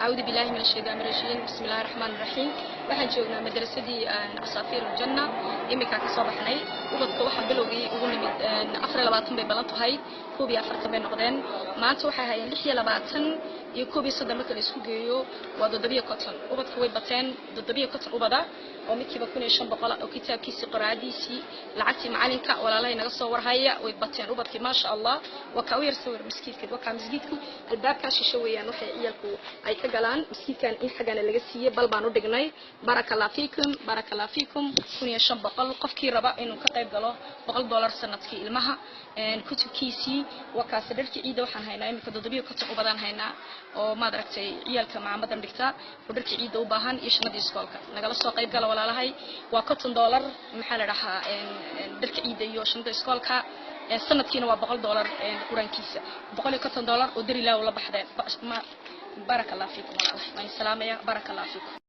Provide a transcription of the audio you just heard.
أعوذ بالله من الشيطان الرجيم بسم الله الرحمن الرحيم waxaan joognaa madrasadii Asaafir Janna imika ka soo baxnay ubadka waxa bilowgii ugu nimid 24 bay balan tahay 24 bay noqdeen maanta waxa hayeen 26 iyo 13 marka la isku geeyo waa 7 ubadka way bateen 7 ubada oo midkiiba 1500 oo kitaabkiisa qiraadiisi lacagtii macalinka walaalay naga soo warhaya way bateen ubadkii ma sha Allah waa ka yar sawir miskiidka waa miskiidku albaabka shisho weeyaan waxay ciyalku ay ka galaan miskiidkan in xagana laga siiyay bal baan u dhignay barakallahu fiikum 1500 qofkii raba inuu ka qayb galo $100 sanadkii ilmaha kutubkiisi waa kaas dharkii ciida waxaan haynaa imika 7 u badan haynaa oo ma aragtay ciyalka maamadan dhigta oo dharkii ciida u baahan iyo shanadii iskoolka nagala soo qayb gala walaalahay waa $100 maxaa la dhahaa dharkii ciida iyo shanadii iskoolka sanadkiina waa $100 quraankiisa $150 oo dari laa la baxdeen barakallahu fiikum walaalahay salaamaya barakallahu fiikum